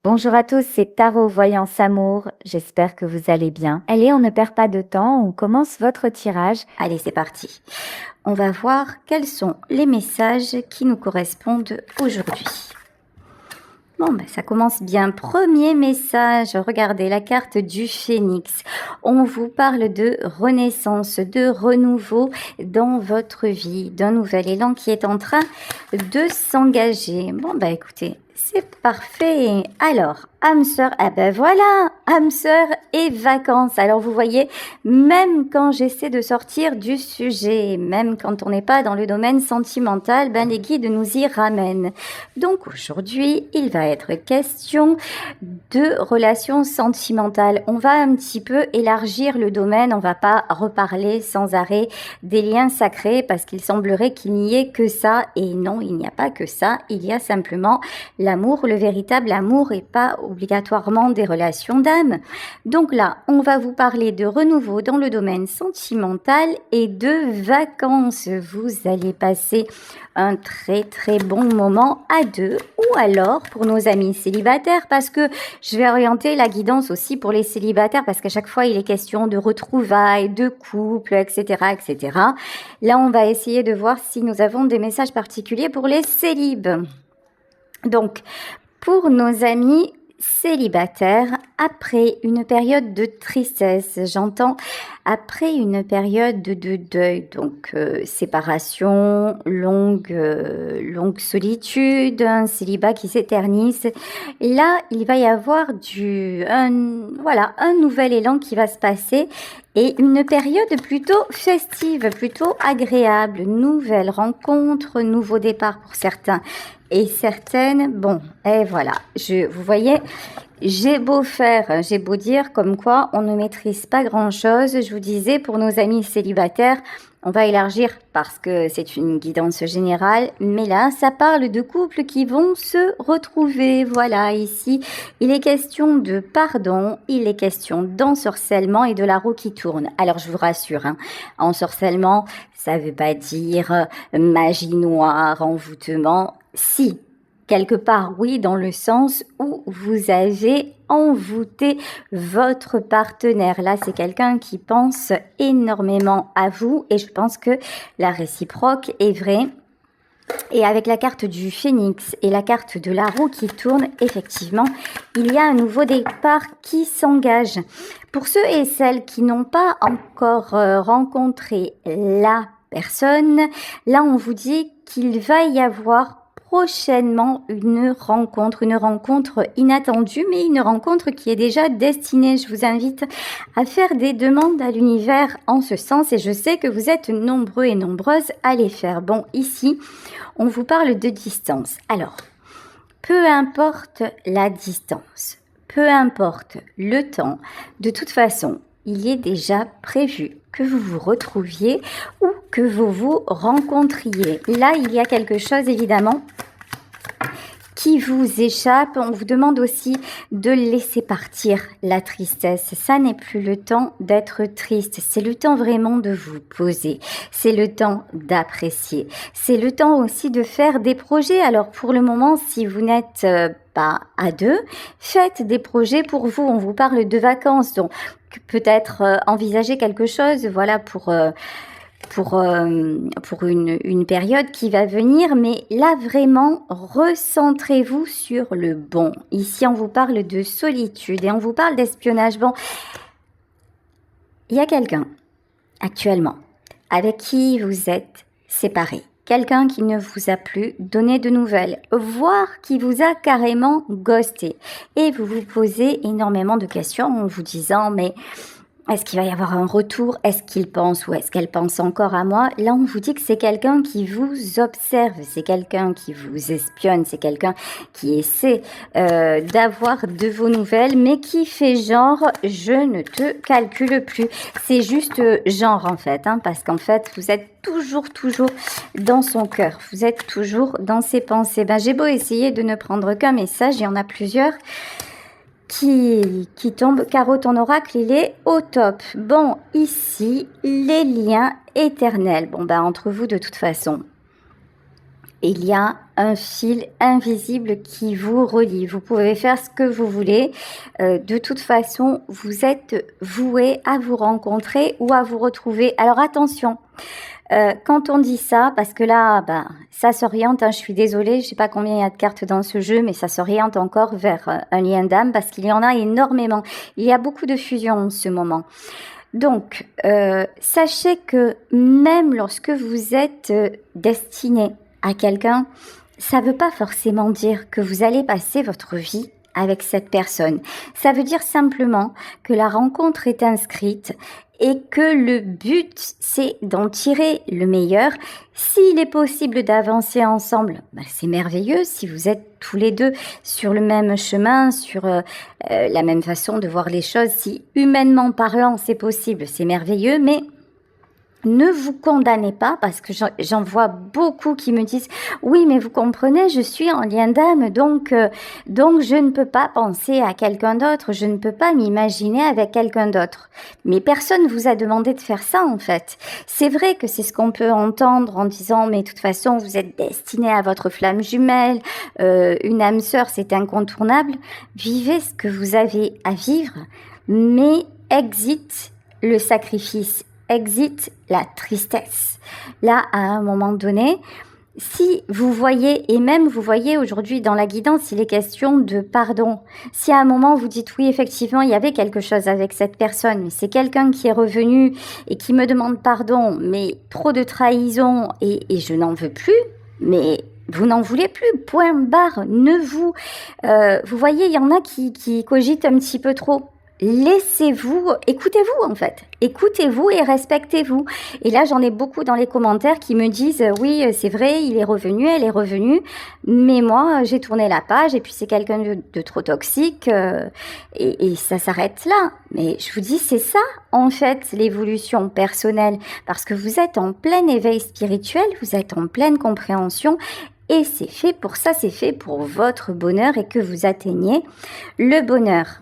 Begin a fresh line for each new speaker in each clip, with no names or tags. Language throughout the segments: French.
Bonjour à tous, c'est Tarot Voyance Amour. J'espère que vous allez bien. Allez, on ne perd pas de temps, on commence votre tirage.
Allez, c'est parti. On va voir quels sont les messages qui nous correspondent aujourd'hui. Bon, ça commence bien. Premier message, regardez la carte du phénix. On vous parle de renaissance, de renouveau dans votre vie, d'un nouvel élan qui est en train de s'engager. Bon, écoutez, c'est parfait. Alors, âme sœur, voilà, âme sœur et vacances. Alors, vous voyez, même quand j'essaie de sortir du sujet, même quand on n'est pas dans le domaine sentimental, les guides nous y ramènent. Donc, aujourd'hui, il va être question de relations sentimentales. On va un petit peu élargir le domaine, on va pas reparler sans arrêt des liens sacrés parce qu'il semblerait qu'il n'y ait que ça. Et non, il n'y a pas que ça, il y a simplement l'amour, le véritable amour et pas obligatoirement des relations d'âme. Donc là, on va vous parler de renouveau dans le domaine sentimental et de vacances. Vous allez passer un très très bon moment à deux ou alors pour nos amis célibataires parce que je vais orienter la guidance aussi pour les célibataires parce qu'à chaque fois il est question de retrouvailles, de couple, etc., etc. Là, on va essayer de voir si nous avons des messages particuliers pour les célibes. Donc, pour nos amis célibataires, après une période de tristesse, j'entends après une période de deuil, donc séparation, longue solitude, un célibat qui s'éternise. Là, il va y avoir un nouvel élan qui va se passer et une période plutôt festive, plutôt agréable, nouvelle rencontre, nouveau départ pour certains. Et certaines, et voilà, vous voyez, j'ai beau dire comme quoi on ne maîtrise pas grand-chose. Je vous disais, pour nos amis célibataires, on va élargir parce que c'est une guidance générale. Mais là, ça parle de couples qui vont se retrouver. Voilà, ici, il est question de pardon, il est question d'ensorcellement et de la roue qui tourne. Alors, je vous rassure, ensorcellement, ça veut pas dire magie noire, envoûtement. Si, quelque part, oui, dans le sens où vous avez envoûté votre partenaire. Là, c'est quelqu'un qui pense énormément à vous et je pense que la réciproque est vraie. Et avec la carte du phénix et la carte de la roue qui tourne, effectivement, il y a un nouveau départ qui s'engage. Pour ceux et celles qui n'ont pas encore rencontré la personne, là, on vous dit qu'il va y avoir prochainement une rencontre inattendue, mais une rencontre qui est déjà destinée. Je vous invite à faire des demandes à l'univers en ce sens et je sais que vous êtes nombreux et nombreuses à les faire. Bon, ici, on vous parle de distance. Alors, peu importe la distance, peu importe le temps, de toute façon, il est déjà prévu que vous vous retrouviez ou que vous vous rencontriez. Là, il y a quelque chose, évidemment, qui vous échappe. On vous demande aussi de laisser partir la tristesse. Ça n'est plus le temps d'être triste. C'est le temps vraiment de vous poser. C'est le temps d'apprécier. C'est le temps aussi de faire des projets. Alors, pour le moment, si vous n'êtes pas à deux, faites des projets pour vous. On vous parle de vacances, donc peut-être envisager quelque chose, voilà, pour une période qui va venir, mais là vraiment recentrez-vous sur le bon. Ici on vous parle de solitude et on vous parle d'espionnage. Bon, il y a quelqu'un actuellement avec qui vous êtes séparés, quelqu'un qui ne vous a plus donné de nouvelles, voire qui vous a carrément ghosté et vous vous posez énormément de questions en vous disant mais est-ce qu'il va y avoir un retour? Est-ce qu'il pense ou est-ce qu'elle pense encore à moi? Là, on vous dit que c'est quelqu'un qui vous observe, c'est quelqu'un qui vous espionne, c'est quelqu'un qui essaie d'avoir de vos nouvelles, mais qui fait genre « je ne te calcule plus ». C'est juste genre en fait, parce qu'en fait, vous êtes toujours dans son cœur, vous êtes toujours dans ses pensées. J'ai beau essayer de ne prendre qu'un message, il y en a plusieurs qui tombe. Carreau, ton oracle, il est au top. Bon, ici, les liens éternels. Entre vous, de toute façon, il y a un fil invisible qui vous relie. Vous pouvez faire ce que vous voulez. De toute façon, vous êtes voué à vous rencontrer ou à vous retrouver. Alors attention, quand on dit ça, parce que là, ça s'oriente, je suis désolée, je sais pas combien il y a de cartes dans ce jeu, mais ça s'oriente encore vers un lien d'âme parce qu'il y en a énormément. Il y a beaucoup de fusion en ce moment. Donc, sachez que même lorsque vous êtes destiné à quelqu'un, ça ne veut pas forcément dire que vous allez passer votre vie avec cette personne. Ça veut dire simplement que la rencontre est inscrite et que le but, c'est d'en tirer le meilleur. S'il est possible d'avancer ensemble, c'est merveilleux. Si vous êtes tous les deux sur le même chemin, sur la même façon de voir les choses, si humainement parlant, c'est possible, c'est merveilleux, mais ne vous condamnez pas parce que j'en vois beaucoup qui me disent « Oui, mais vous comprenez, je suis en lien d'âme, donc je ne peux pas penser à quelqu'un d'autre, je ne peux pas m'imaginer avec quelqu'un d'autre. » Mais personne vous a demandé de faire ça en fait. C'est vrai que c'est ce qu'on peut entendre en disant « Mais de toute façon, vous êtes destiné à votre flamme jumelle, une âme sœur, c'est incontournable. » Vivez ce que vous avez à vivre, mais exit le sacrifice. Exit la tristesse. Là, à un moment donné, si vous voyez, et même vous voyez aujourd'hui dans la guidance, il est question de pardon. Si à un moment vous dites oui, effectivement, il y avait quelque chose avec cette personne, mais c'est quelqu'un qui est revenu et qui me demande pardon, mais trop de trahison et je n'en veux plus, mais vous n'en voulez plus, point barre, ne vous... vous voyez, il y en a qui cogitent un petit peu trop. Laissez-vous, écoutez-vous en fait, écoutez-vous et respectez-vous. Et là, j'en ai beaucoup dans les commentaires qui me disent « Oui, c'est vrai, il est revenu, elle est revenue, mais moi, j'ai tourné la page et puis c'est quelqu'un de trop toxique et ça s'arrête là. » Mais je vous dis, c'est ça en fait l'évolution personnelle parce que vous êtes en plein éveil spirituel, vous êtes en pleine compréhension et c'est fait pour ça, c'est fait pour votre bonheur et que vous atteigniez le bonheur.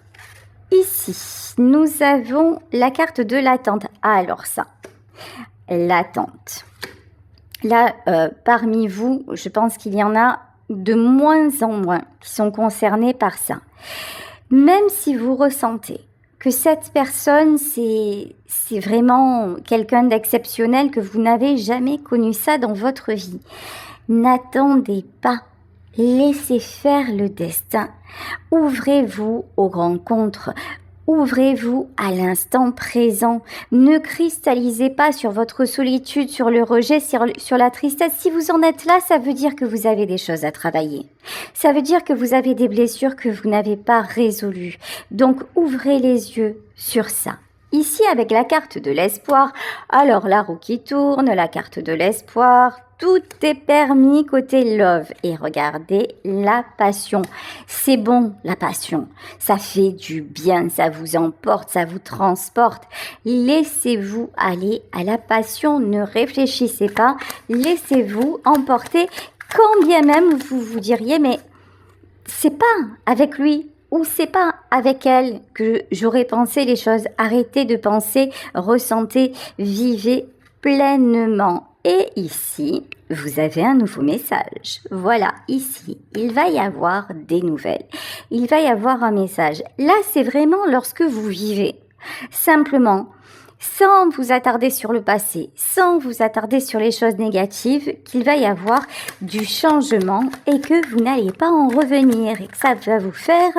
Ici, nous avons la carte de l'attente. Ah, alors ça, l'attente. Là, parmi vous, je pense qu'il y en a de moins en moins qui sont concernés par ça. Même si vous ressentez que cette personne, c'est vraiment quelqu'un d'exceptionnel, que vous n'avez jamais connu ça dans votre vie, n'attendez pas. Laissez faire le destin. Ouvrez-vous aux rencontres. Ouvrez-vous à l'instant présent. Ne cristallisez pas sur votre solitude, sur le rejet, sur la tristesse. Si vous en êtes là, ça veut dire que vous avez des choses à travailler. Ça veut dire que vous avez des blessures que vous n'avez pas résolues. Donc, ouvrez les yeux sur ça. Ici, avec la carte de l'espoir, alors la roue qui tourne, la carte de l'espoir, tout est permis côté love. Et regardez la passion. C'est bon, la passion. Ça fait du bien, ça vous emporte, ça vous transporte. Laissez-vous aller à la passion, ne réfléchissez pas. Laissez-vous emporter, quand bien même vous vous diriez, mais c'est pas avec lui. Ou c'est pas avec elle que j'aurais pensé les choses. Arrêtez de penser, ressentez, vivez pleinement. Et ici, vous avez un nouveau message. Voilà, ici, il va y avoir des nouvelles. Il va y avoir un message. Là, c'est vraiment lorsque vous vivez. Simplement, sans vous attarder sur le passé, sans vous attarder sur les choses négatives, qu'il va y avoir du changement et que vous n'allez pas en revenir et que ça va vous faire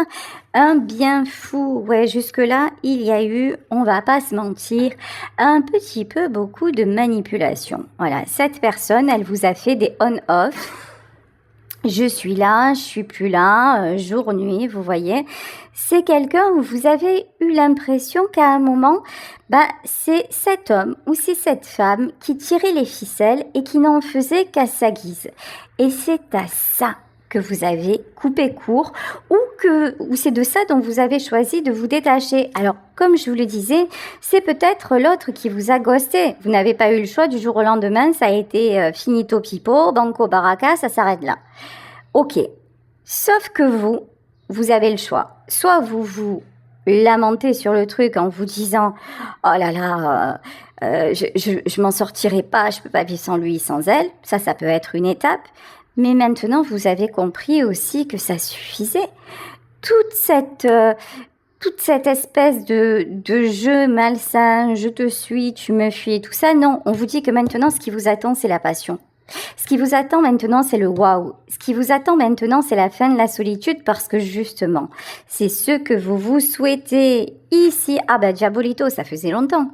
un bien fou. Ouais, jusque-là, il y a eu, on va pas se mentir, un petit peu beaucoup de manipulation. Voilà, cette personne, elle vous a fait des on-off. Je suis là, je suis plus là, jour, nuit, vous voyez. C'est quelqu'un où vous avez eu l'impression qu'à un moment, c'est cet homme ou c'est cette femme qui tirait les ficelles et qui n'en faisait qu'à sa guise. Et c'est à ça que vous avez coupé court ou c'est de ça dont vous avez choisi de vous détacher. Alors, comme je vous le disais, c'est peut-être l'autre qui vous a ghosté. Vous n'avez pas eu le choix du jour au lendemain, ça a été finito pipo, banco baraka, ça s'arrête là. Ok, sauf que vous avez le choix. Soit vous vous lamentez sur le truc en vous disant « Oh là là, je m'en sortirai pas, je peux pas vivre sans lui, sans elle ». Ça peut être une étape. Mais maintenant, vous avez compris aussi que ça suffisait. Toute cette espèce de jeu malsain, je te suis, tu me fuis, tout ça, non. On vous dit que maintenant, ce qui vous attend, c'est la passion. Ce qui vous attend maintenant, c'est le waouh. Ce qui vous attend maintenant, c'est la fin de la solitude parce que justement, c'est ce que vous vous souhaitez ici. Ah bah, Diabolito, ça faisait longtemps.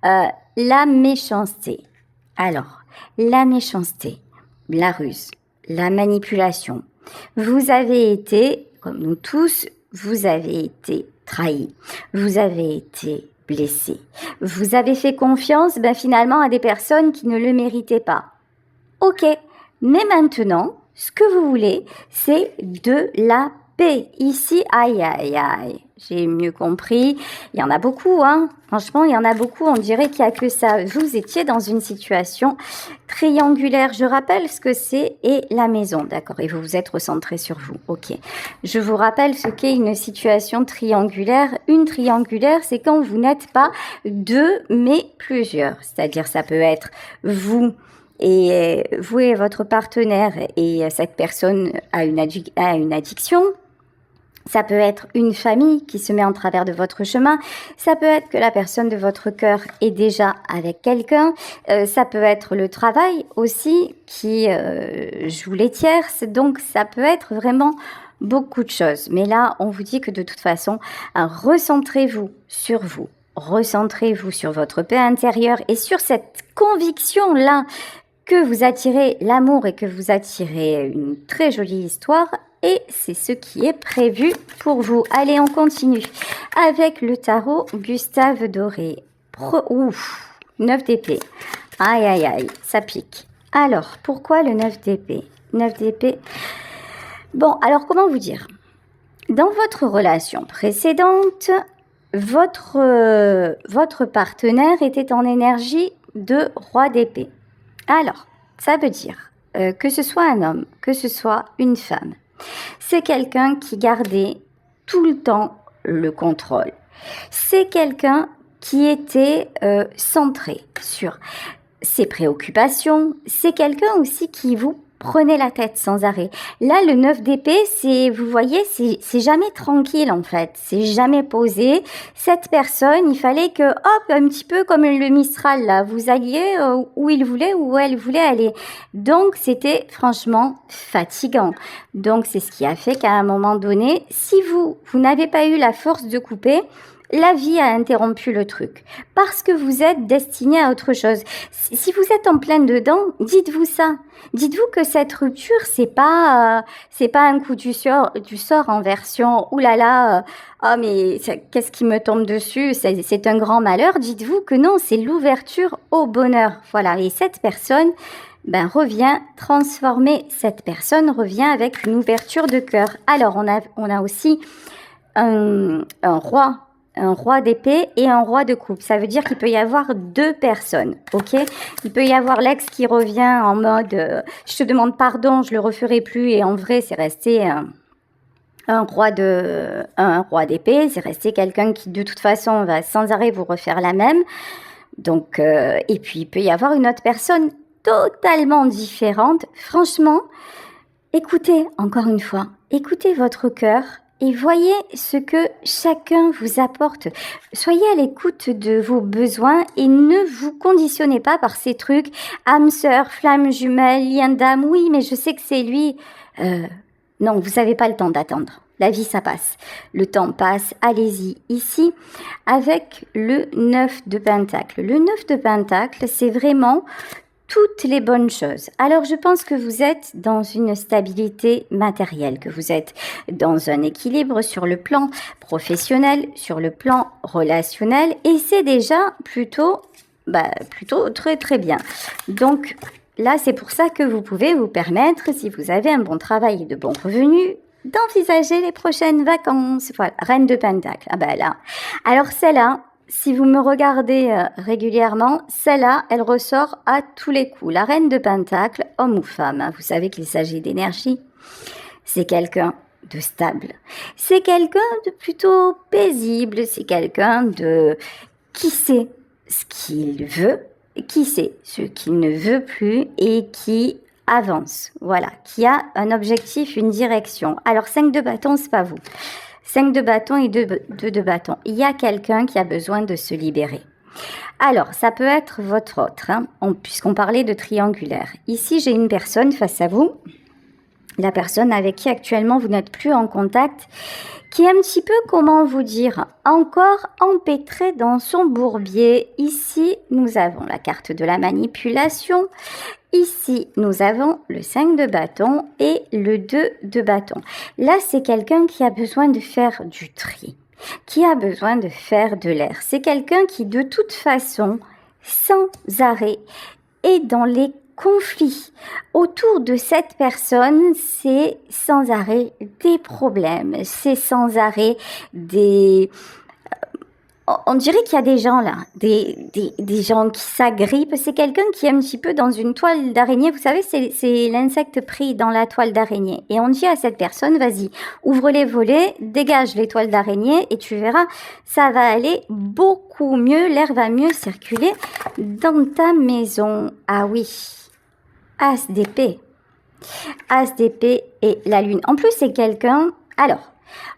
La méchanceté. Alors, la méchanceté, la ruse, la manipulation. Vous avez été, comme nous tous, vous avez été trahi. Vous avez été blessé. Vous avez fait confiance, finalement, à des personnes qui ne le méritaient pas. Ok, mais maintenant, ce que vous voulez, c'est de la paix. Ici, aïe, aïe, aïe, j'ai mieux compris. Il y en a beaucoup, hein. Franchement, il y en a beaucoup. On dirait qu'il n'y a que ça. Vous étiez dans une situation triangulaire. Je rappelle ce que c'est et la maison, d'accord. Et vous vous êtes recentré sur vous. Ok. Je vous rappelle ce qu'est une situation triangulaire. Une triangulaire, c'est quand vous n'êtes pas deux, mais plusieurs. C'est-à-dire, ça peut être vous et votre partenaire et cette personne a une addiction. Ça peut être une famille qui se met en travers de votre chemin. Ça peut être que la personne de votre cœur est déjà avec quelqu'un. Ça peut être le travail aussi qui joue les tierces. Donc, ça peut être vraiment beaucoup de choses. Mais là, on vous dit que de toute façon, recentrez-vous sur vous. Recentrez-vous sur votre paix intérieure et sur cette conviction-là que vous attirez l'amour et que vous attirez une très jolie histoire. Et c'est ce qui est prévu pour vous. Allez, on continue avec le tarot Gustave Doré. 9 d'épée. Aïe, aïe, aïe, ça pique. Alors, pourquoi le 9 d'épée? 9 d'épée. Bon, alors comment vous dire? Dans votre relation précédente, votre partenaire était en énergie de roi d'épée. Alors, ça veut dire que ce soit un homme, que ce soit une femme, c'est quelqu'un qui gardait tout le temps le contrôle. C'est quelqu'un qui était centré sur ses préoccupations. C'est quelqu'un aussi qui vous prenait la tête sans arrêt. Là, le 9 d'épée, vous voyez, c'est jamais tranquille en fait. C'est jamais posé. Cette personne, il fallait que, hop, un petit peu comme le Mistral là, vous alliez où il voulait, où elle voulait aller. Donc, c'était franchement fatigant. Donc, c'est ce qui a fait qu'à un moment donné, si vous n'avez pas eu la force de couper, la vie a interrompu le truc parce que vous êtes destiné à autre chose. Si vous êtes en plein dedans, dites-vous ça. Dites-vous que cette rupture, c'est pas un coup du sort en version oulala, oh mais qu'est-ce qui me tombe dessus, c'est un grand malheur. Dites-vous que non, c'est l'ouverture au bonheur. Voilà, et cette personne revient transformer. Cette personne revient avec une ouverture de cœur. Alors on a aussi un roi d'épée et un roi de coupe. Ça veut dire qu'il peut y avoir deux personnes, ok? Il peut y avoir l'ex qui revient en mode je te demande pardon, je le referai plus, et en vrai c'est resté un roi d'épée, c'est resté quelqu'un qui de toute façon va sans arrêt vous refaire la même. Donc et puis il peut y avoir une autre personne totalement différente. Franchement, écoutez encore une fois, écoutez votre cœur. Et voyez ce que chacun vous apporte. Soyez à l'écoute de vos besoins et ne vous conditionnez pas par ces trucs. Âme sœur, flamme jumelle, lien d'âme, oui, mais je sais que c'est lui. Non, vous n'avez pas le temps d'attendre. La vie, ça passe. Le temps passe. Allez-y. Ici, avec le 9 de Pentacle. Le 9 de Pentacle, c'est vraiment toutes les bonnes choses. Alors, je pense que vous êtes dans une stabilité matérielle, que vous êtes dans un équilibre sur le plan professionnel, sur le plan relationnel, et c'est déjà plutôt très très bien. Donc là, c'est pour ça que vous pouvez vous permettre, si vous avez un bon travail et de bons revenus, d'envisager les prochaines vacances. Voilà, Reine de Pentacle. Ah ben là. Alors celle-là, si vous me regardez régulièrement, celle-là, elle ressort à tous les coups. La Reine de Pentacle, homme ou femme, hein, vous savez qu'il s'agit d'énergie. C'est quelqu'un de stable. C'est quelqu'un de plutôt paisible. C'est quelqu'un qui sait ce qu'il veut, qui sait ce qu'il ne veut plus et qui avance, voilà, qui a un objectif, une direction. Alors 5 de bâton, c'est pas vous. 5 de bâton et 2 de bâton. Il y a quelqu'un qui a besoin de se libérer. Alors, ça peut être votre autre, hein, puisqu'on parlait de triangulaire. Ici, j'ai une personne face à vous, la personne avec qui actuellement vous n'êtes plus en contact, qui est un petit peu, comment vous dire, encore empêtrée dans son bourbier. Ici, nous avons la carte de la manipulation. Ici, nous avons le 5 de bâton et le 2 de bâton. Là, c'est quelqu'un qui a besoin de faire du tri, qui a besoin de faire de l'air. C'est quelqu'un qui, de toute façon, sans arrêt, est dans les conflits. Autour de cette personne, c'est sans arrêt des problèmes, c'est sans arrêt des... On dirait qu'il y a des gens là, des gens qui s'agrippent. C'est quelqu'un qui est un petit peu dans une toile d'araignée. Vous savez, c'est l'insecte pris dans la toile d'araignée. Et on dit à cette personne, vas-y, ouvre les volets, dégage les toiles d'araignée et tu verras, ça va aller beaucoup mieux, l'air va mieux circuler dans ta maison. Ah oui, As d'épée. As d'épée et la lune. En plus, c'est quelqu'un... Alors,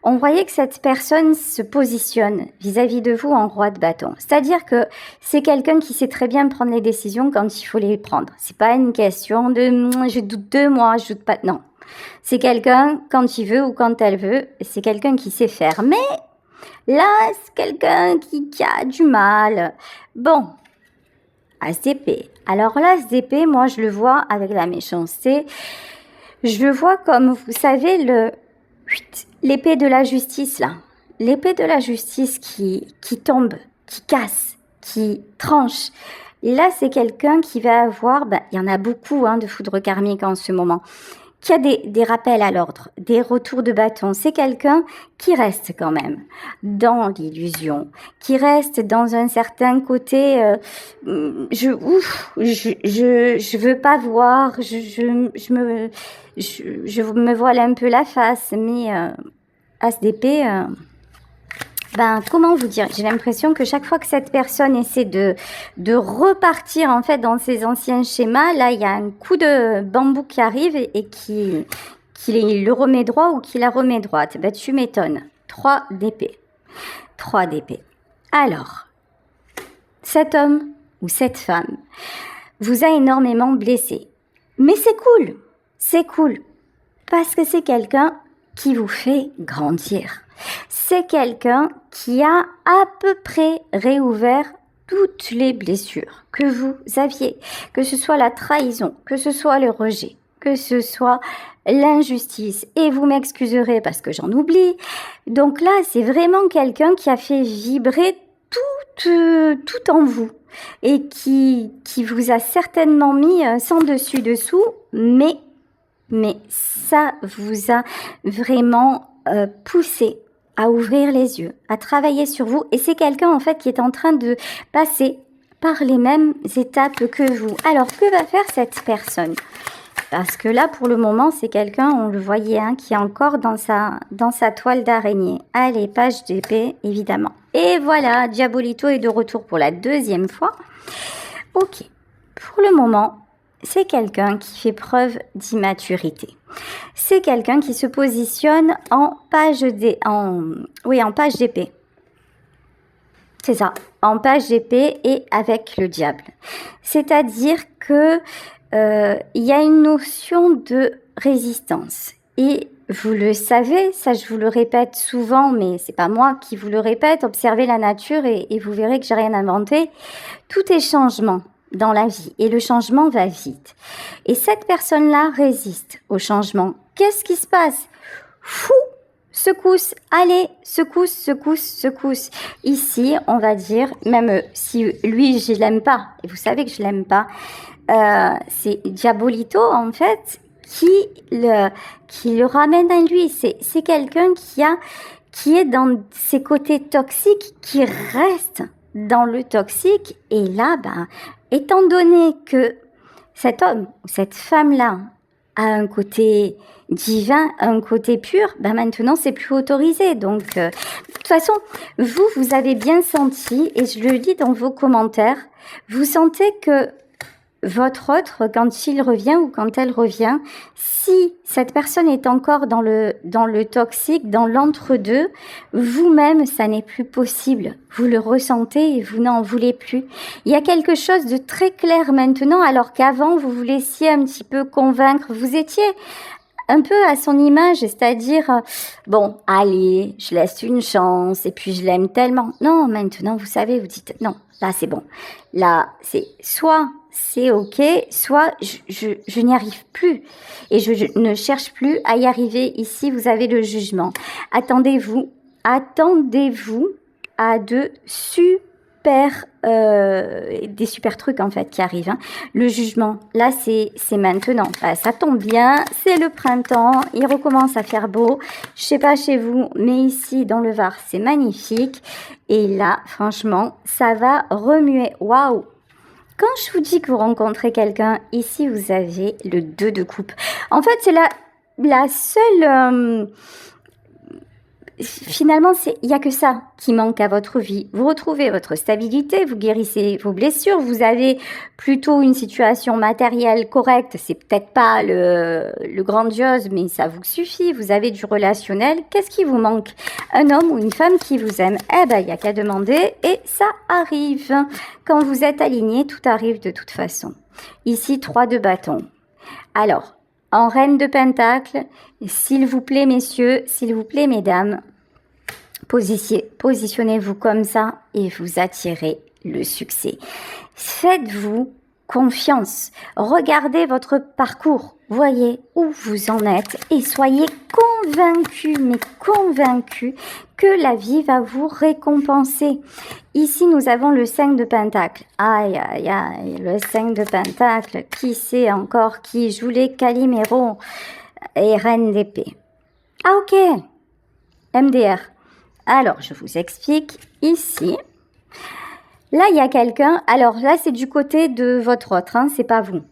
on voyait que cette personne se positionne vis-à-vis de vous en roi de bâton. C'est-à-dire que c'est quelqu'un qui sait très bien prendre les décisions quand il faut les prendre. C'est pas une question de je doute de moi, je doute pas. Non. C'est quelqu'un quand il veut ou quand elle veut. C'est quelqu'un qui sait faire. Mais là, c'est quelqu'un qui a du mal. Bon. As d'épée. Alors là, As d'épée, moi, je le vois avec la méchanceté. Je le vois comme, vous savez, l'épée de la justice, là. L'épée de la justice qui tombe, qui casse, qui tranche. Et là, c'est quelqu'un qui va avoir, il y en a beaucoup de foudre karmique en ce moment, qui a des rappels à l'ordre, des retours de bâton. C'est quelqu'un qui reste quand même dans l'illusion, qui reste dans un certain côté, je veux pas voir, je me voile un peu la face, mais As d'épée, comment vous dire, j'ai l'impression que chaque fois que cette personne essaie de repartir en fait dans ses anciens schémas, là il y a un coup de bambou qui arrive et qui le remet droit ou qui la remet droite. Tu m'étonnes. 3 d'épée. 3 d'épée. Alors, cet homme ou cette femme vous a énormément blessé. Mais c'est cool. C'est cool. Parce que c'est quelqu'un qui vous fait grandir. C'est quelqu'un qui a à peu près réouvert toutes les blessures que vous aviez, que ce soit la trahison, que ce soit le rejet, que ce soit l'injustice. Et vous m'excuserez parce que j'en oublie. Donc là, c'est vraiment quelqu'un qui a fait vibrer tout en vous et qui vous a certainement mis sans dessus-dessous, mais ça vous a vraiment poussé à ouvrir les yeux, à travailler sur vous. Et c'est quelqu'un en fait qui est en train de passer par les mêmes étapes que vous. Alors, que va faire cette personne? Parce que là, pour le moment, c'est quelqu'un, on le voyait, qui est encore dans sa toile d'araignée. Allez, page d'épée, évidemment. Et voilà, Diabolito est de retour pour la 2e fois. Ok, pour le moment, c'est quelqu'un qui fait preuve d'immaturité. C'est quelqu'un qui se positionne en page d'épée. C'est ça, en page d'épée et avec le diable. C'est-à-dire que il y a une notion de résistance. Et vous le savez, ça je vous le répète souvent, mais c'est pas moi qui vous le répète. Observez la nature et vous verrez que j'ai rien inventé. Tout est changement dans la vie et le changement va vite. Et cette personne-là résiste au changement. Qu'est-ce qui se passe? Fou! Secousse, allez, secousse. Ici, on va dire, même si lui, je l'aime pas, et vous savez que je l'aime pas, c'est Diabolito, en fait, qui le ramène à lui. C'est quelqu'un qui est dans ses côtés toxiques, qui reste dans le toxique. Et là, étant donné que cet homme ou cette femme-là a un côté divin, un côté pur, maintenant c'est plus autorisé. Donc, de toute façon, vous avez bien senti, et je le lis dans vos commentaires, vous sentez que votre autre, quand il revient ou quand elle revient, si cette personne est encore dans le toxique, dans l'entre-deux, vous-même, ça n'est plus possible. Vous le ressentez et vous n'en voulez plus. Il y a quelque chose de très clair maintenant, alors qu'avant, vous vous laissiez un petit peu convaincre. Vous étiez un peu à son image, c'est-à-dire, bon, allez, je laisse une chance et puis je l'aime tellement. Non, maintenant, vous savez, vous dites, non, là, c'est bon. Là, soit c'est ok, soit je n'y arrive plus et je ne cherche plus à y arriver. Ici, vous avez le jugement. Attendez-vous à de des super trucs en fait qui arrivent. Hein. Le jugement, là c'est maintenant. Ça tombe bien, c'est le printemps, il recommence à faire beau. Je sais pas chez vous, mais ici dans le Var, c'est magnifique. Et là, franchement, ça va remuer. Waouh! Quand je vous dis que vous rencontrez quelqu'un, ici vous avez le 2 de coupe. En fait, c'est la seule... Finalement, il y a que ça qui manque à votre vie. Vous retrouvez votre stabilité, vous guérissez vos blessures, vous avez plutôt une situation matérielle correcte. C'est peut-être pas le grandiose, mais ça vous suffit. Vous avez du relationnel. Qu'est-ce qui vous manque? Un homme ou une femme qui vous aime? Eh ben, il y a qu'à demander et ça arrive. Quand vous êtes aligné, tout arrive de toute façon. Ici, 3 de bâton. Alors, en reine de pentacle, s'il vous plaît messieurs, s'il vous plaît mesdames, positionnez-vous comme ça et vous attirez le succès. Faites-vous confiance. Regardez votre parcours. Voyez où vous en êtes et soyez convaincus, mais convaincus que la vie va vous récompenser. Ici, nous avons le 5 de pentacle. Aïe, aïe, aïe, le 5 de pentacle. Qui c'est encore qui joue les Calimero et reine d'épée? Ah, ok. MDR. Alors, je vous explique. Ici, là, il y a quelqu'un. Alors, là, c'est du côté de votre autre, hein, c'est pas vous.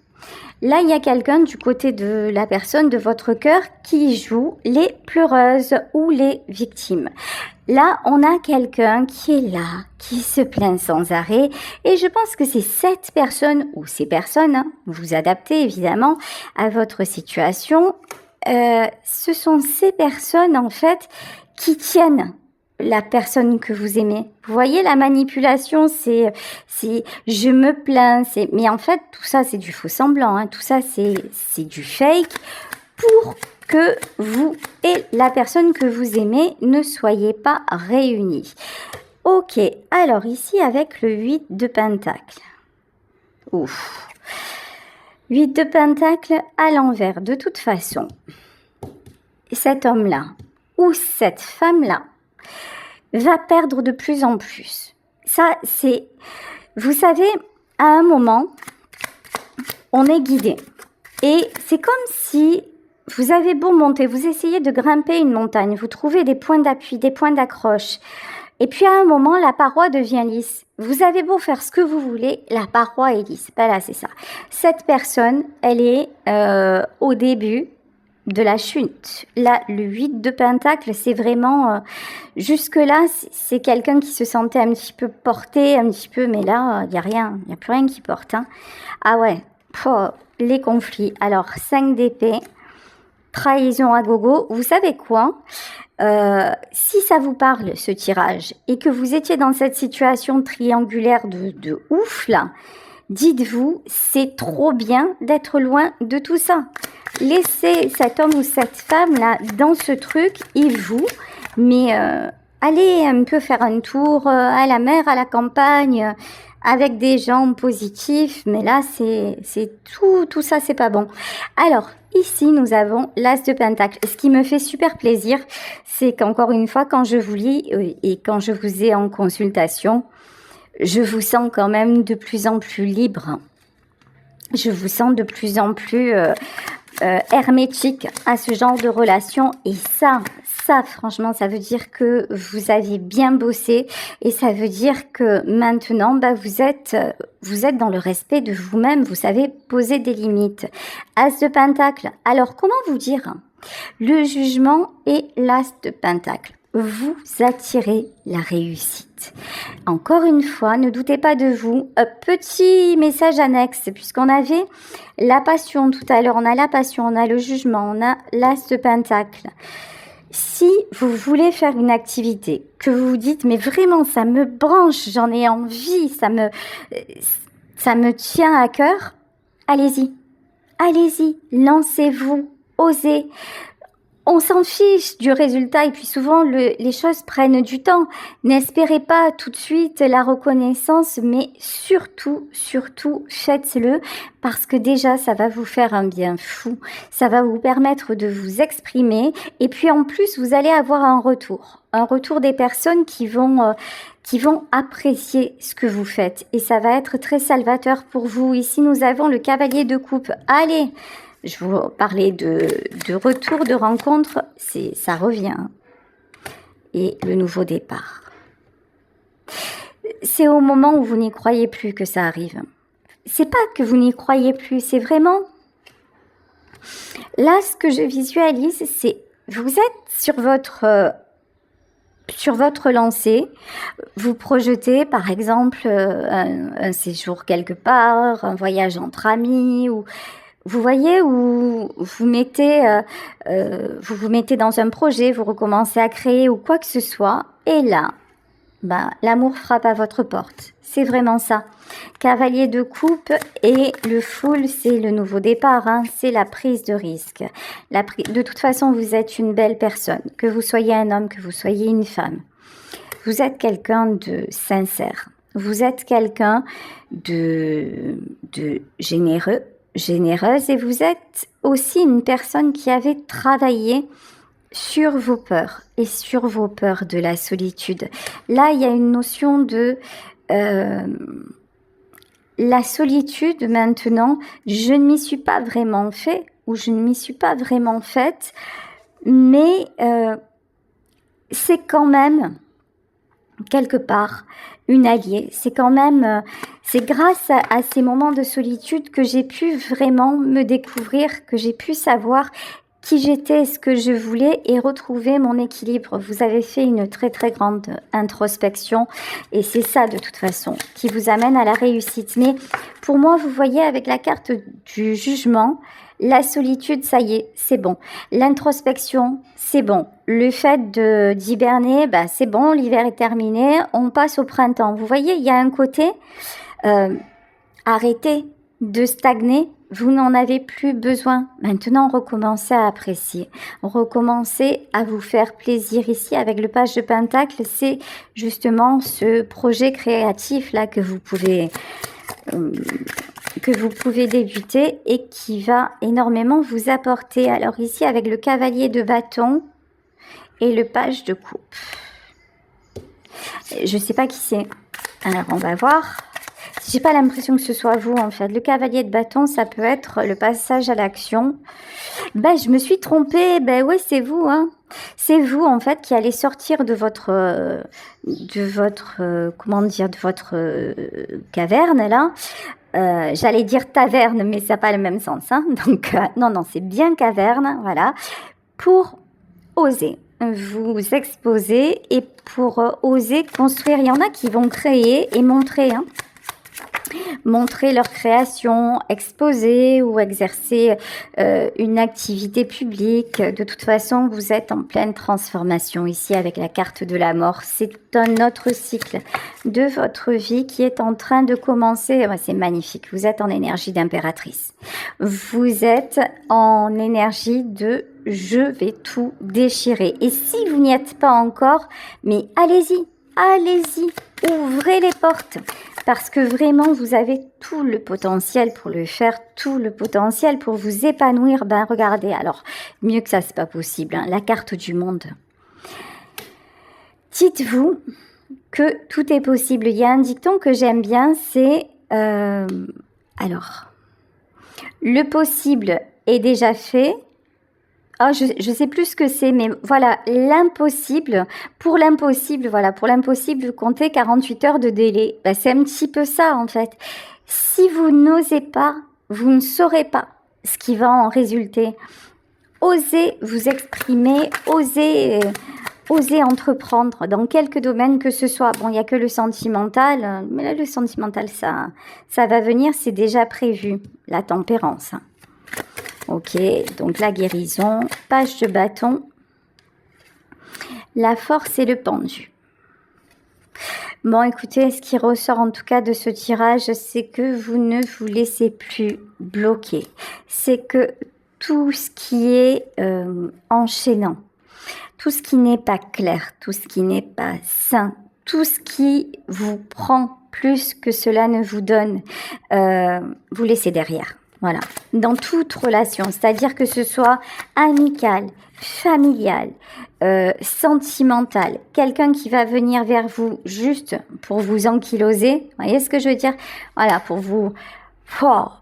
Là, il y a quelqu'un du côté de la personne de votre cœur qui joue les pleureuses ou les victimes. Là, on a quelqu'un qui est là, qui se plaint sans arrêt. Et je pense que c'est cette personne ou ces personnes, hein, vous adaptez évidemment à votre situation. Ce sont ces personnes, en fait, qui tiennent la personne que vous aimez. Vous voyez, la manipulation, c'est je me plains, mais en fait, tout ça, c'est du faux semblant, hein. Tout ça, c'est du fake pour que vous et la personne que vous aimez ne soyez pas réunis. Ok, alors ici, avec le 8 de pentacle. Ouf. 8 de pentacle à l'envers, de toute façon. Cet homme-là, ou cette femme-là, va perdre de plus en plus. Ça, c'est... Vous savez, à un moment, on est guidé. Et c'est comme si vous avez beau monter, vous essayez de grimper une montagne, vous trouvez des points d'appui, des points d'accroche. Et puis à un moment, la paroi devient lisse. Vous avez beau faire ce que vous voulez, la paroi est lisse. Ben là, c'est ça. Cette personne, elle est au début de la chute. Là, le 8 de pentacle, c'est vraiment... jusque-là, c'est quelqu'un qui se sentait un petit peu porté, un petit peu... Mais là, il n'y a rien, il n'y a plus rien qui porte. Hein. Ah ouais, les conflits. Alors, 5 d'épée, trahison à gogo. Vous savez quoi? Si ça vous parle, ce tirage, et que vous étiez dans cette situation triangulaire de ouf, là, dites-vous, c'est trop bien d'être loin de tout ça. Laissez cet homme ou cette femme-là dans ce truc, il vous, mais allez un peu faire un tour à la mer, à la campagne, avec des gens positifs, mais là, c'est tout ça, c'est pas bon. Alors, ici, nous avons l'As de Pentacle. Ce qui me fait super plaisir, c'est qu'encore une fois, quand je vous lis et quand je vous ai en consultation, je vous sens quand même de plus en plus libre. Je vous sens de plus en plus hermétique à ce genre de relation. Et ça, franchement, ça veut dire que vous avez bien bossé. Et ça veut dire que maintenant, vous êtes dans le respect de vous-même. Vous savez poser des limites. As de Pentacle. Alors, comment vous dire? Le jugement et l'As de Pentacle. vous attirez la réussite. Encore une fois, ne doutez pas de vous. Petit message annexe, puisqu'on avait la passion tout à l'heure, on a la passion, on a le jugement, on a l'as de pentacle. Si vous voulez faire une activité, que vous vous dites, mais vraiment, ça me branche, j'en ai envie, ça me tient à cœur, allez-y, allez-y, lancez-vous, osez. On s'en fiche du résultat et puis souvent les choses prennent du temps. N'espérez pas tout de suite la reconnaissance, mais surtout faites-le parce que déjà ça va vous faire un bien fou. Ça va vous permettre de vous exprimer et puis en plus vous allez avoir un retour des personnes qui vont apprécier ce que vous faites et ça va être très salvateur pour vous. Ici nous avons le cavalier de coupe. Allez! Je vous parlais de retour, de rencontre, ça revient. Et le nouveau départ. C'est au moment où vous n'y croyez plus que ça arrive. C'est pas que vous n'y croyez plus, c'est vraiment... Là, ce que je visualise, c'est... Vous êtes sur votre lancée, vous projetez par exemple un séjour quelque part, un voyage entre amis ou... Vous voyez où vous mettez dans un projet, vous recommencez à créer ou quoi que ce soit, et là, l'amour frappe à votre porte. C'est vraiment ça. Cavalier de coupe et le full, c'est le nouveau départ, c'est la prise de risque. De toute façon, vous êtes une belle personne, que vous soyez un homme, que vous soyez une femme. Vous êtes quelqu'un de sincère. Vous êtes quelqu'un de généreuse et vous êtes aussi une personne qui avait travaillé sur vos peurs et sur vos peurs de la solitude. Là, il y a une notion de la solitude maintenant, je ne m'y suis pas vraiment fait ou je ne m'y suis pas vraiment faite, mais c'est quand même quelque part une alliée. C'est quand même, c'est grâce à ces moments de solitude que j'ai pu vraiment me découvrir, que j'ai pu savoir qui j'étais, ce que je voulais et retrouver mon équilibre. Vous avez fait une très très grande introspection et c'est ça de toute façon qui vous amène à la réussite. Mais pour moi, vous voyez avec la carte du jugement, la solitude, ça y est, c'est bon. L'introspection, c'est bon. Le fait d'hiberner, c'est bon, l'hiver est terminé, on passe au printemps. Vous voyez, il y a un côté, arrêtez de stagner, vous n'en avez plus besoin. Maintenant, recommencez à apprécier, recommencez à vous faire plaisir. Ici, avec le page de Pentacle, c'est justement ce projet créatif là que vous pouvez débuter et qui va énormément vous apporter. Alors ici, avec le cavalier de bâton et le page de coupe. Je ne sais pas qui c'est. Alors, on va voir. J'ai pas l'impression que ce soit vous, en fait. Le cavalier de bâton, ça peut être le passage à l'action. Je me suis trompée. Ouais, c'est vous, C'est vous, en fait, qui allez sortir de votre caverne, là. J'allais dire taverne, mais ça n'a pas le même sens, Donc, non, c'est bien caverne, voilà. Pour oser vous exposer et pour oser construire. Il y en a qui vont créer et montrer leur création, exposer ou exercer une activité publique. De toute façon, vous êtes en pleine transformation ici avec la carte de la mort. C'est un autre cycle de votre vie qui est en train de commencer. C'est magnifique. Vous êtes en énergie d'impératrice. Vous êtes en énergie de je vais tout déchirer. Et si vous n'y êtes pas encore, mais allez-y, ouvrez les portes. Parce que vraiment, vous avez tout le potentiel pour le faire, tout le potentiel pour vous épanouir. Regardez, alors, mieux que ça, c'est pas possible. La carte du monde. Dites-vous que tout est possible. Il y a un dicton que j'aime bien, c'est... alors, le possible est déjà fait. Je sais plus ce que c'est, mais voilà, l'impossible, pour l'impossible, vous comptez 48 heures de délai. C'est un petit peu ça, en fait. Si vous n'osez pas, vous ne saurez pas ce qui va en résulter. Osez vous exprimer, osez oser entreprendre dans quelques domaines que ce soit. Bon, il n'y a que le sentimental, mais là, le sentimental, ça va venir, c'est déjà prévu. La tempérance. Ok, donc la guérison, page de bâton, la force et le pendu. Bon, écoutez, ce qui ressort en tout cas de ce tirage, c'est que vous ne vous laissez plus bloquer. C'est que tout ce qui est enchaînant, tout ce qui n'est pas clair, tout ce qui n'est pas sain, tout ce qui vous prend plus que cela ne vous donne, vous laissez derrière. Voilà, dans toute relation, c'est-à-dire que ce soit amical, familial, sentimental, quelqu'un qui va venir vers vous juste pour vous ankyloser, vous voyez ce que je veux dire? Voilà, pour vous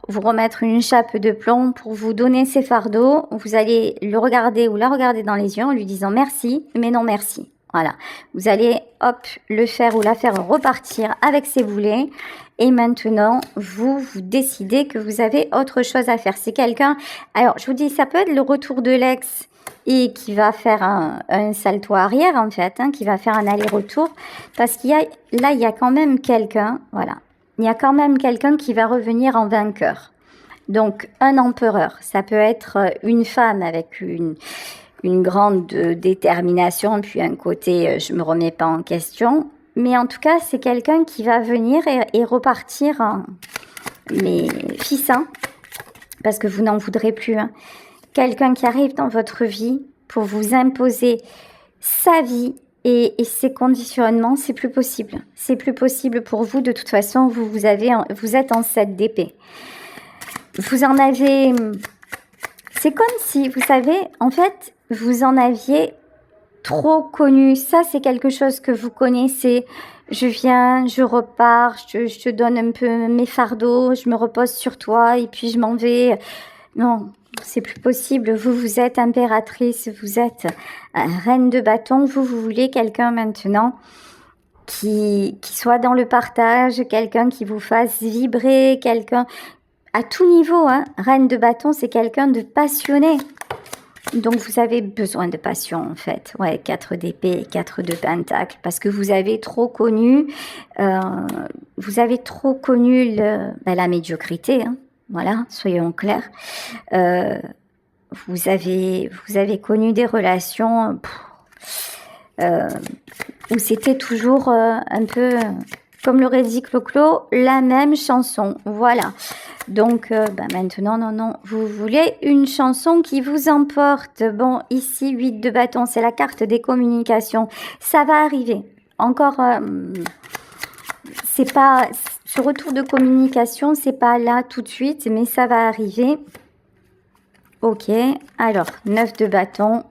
remettre une chape de plomb, pour vous donner ses fardeaux, vous allez le regarder ou la regarder dans les yeux en lui disant merci, mais non merci. Voilà, vous allez hop le faire ou la faire repartir avec ses boulets. Et maintenant, vous décidez que vous avez autre chose à faire. C'est quelqu'un, alors je vous dis, ça peut être le retour de l'ex et qui va faire un salto arrière en fait, qui va faire un aller-retour. Parce qu'il y a, là, il y a quand même quelqu'un, voilà, il y a quand même quelqu'un qui va revenir en vainqueur. Donc, un empereur, ça peut être une femme avec une grande détermination, puis un côté je me remets pas en question. Mais en tout cas, c'est quelqu'un qui va venir et repartir, mais fils, parce que vous n'en voudrez plus. Quelqu'un qui arrive dans votre vie pour vous imposer sa vie et ses conditionnements, c'est plus possible. C'est plus possible pour vous. De toute façon, vous êtes en 7 d'épée. Vous en avez... C'est comme si, vous savez, en fait, vous en aviez trop connu. Ça, c'est quelque chose que vous connaissez. Je viens, je repars, je te donne un peu mes fardeaux, je me repose sur toi et puis je m'en vais. Non, c'est plus possible. Vous êtes impératrice, vous êtes reine de bâton. Vous voulez quelqu'un maintenant qui soit dans le partage, quelqu'un qui vous fasse vibrer, quelqu'un à tout niveau. Reine de bâton, c'est quelqu'un de passionné. Donc, vous avez besoin de passion, en fait. Ouais, 4 d'épée et 4 de pentacle. Parce que vous avez trop connu, la médiocrité. Voilà, soyons clairs. Vous avez connu des relations où c'était toujours un peu, comme l'aurait dit Clo-Clo, la même chanson. Voilà. Donc, maintenant, non, vous voulez une chanson qui vous emporte. Bon, ici, 8 de bâton, c'est la carte des communications. Ça va arriver. Encore, c'est pas, ce retour de communication, c'est pas là tout de suite, mais ça va arriver. Ok, alors, 9 de bâton.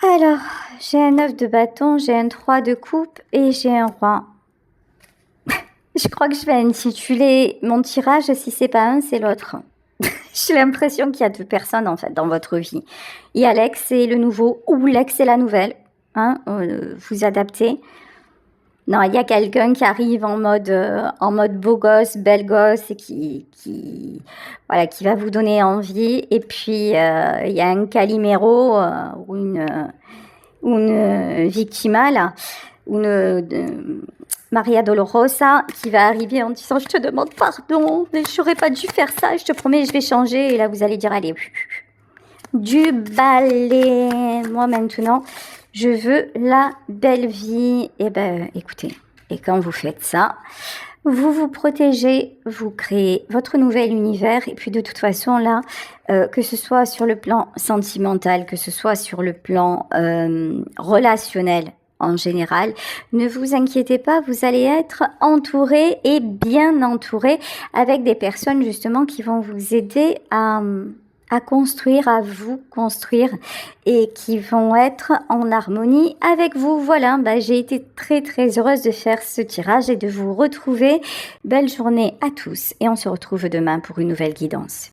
Alors, j'ai un 9 de bâton, j'ai un 3 de coupe et j'ai un roi. Je crois que je vais intituler mon tirage, si c'est pas un, c'est l'autre. J'ai l'impression qu'il y a 2 personnes, en fait, dans votre vie. Il y a l'ex et le nouveau, ou l'ex et la nouvelle. Vous adaptez. Non, il y a quelqu'un qui arrive en mode beau gosse, belle gosse, et qui va vous donner envie. Et puis, il y a un Calimero, ou une victima, là, ou Maria Dolorosa qui va arriver en disant « Je te demande pardon, mais je n'aurais pas dû faire ça, je te promets, je vais changer. » Et là, vous allez dire « Allez, du balai. Moi, maintenant, je veux la belle vie. » Et écoutez, et quand vous faites ça, vous vous protégez, vous créez votre nouvel univers. Et puis, de toute façon, là, que ce soit sur le plan sentimental, que ce soit sur le plan relationnel, en général, ne vous inquiétez pas, vous allez être entouré et bien entouré avec des personnes justement qui vont vous aider à construire, à vous construire et qui vont être en harmonie avec vous. Voilà, j'ai été très très heureuse de faire ce tirage et de vous retrouver. Belle journée à tous et on se retrouve demain pour une nouvelle guidance.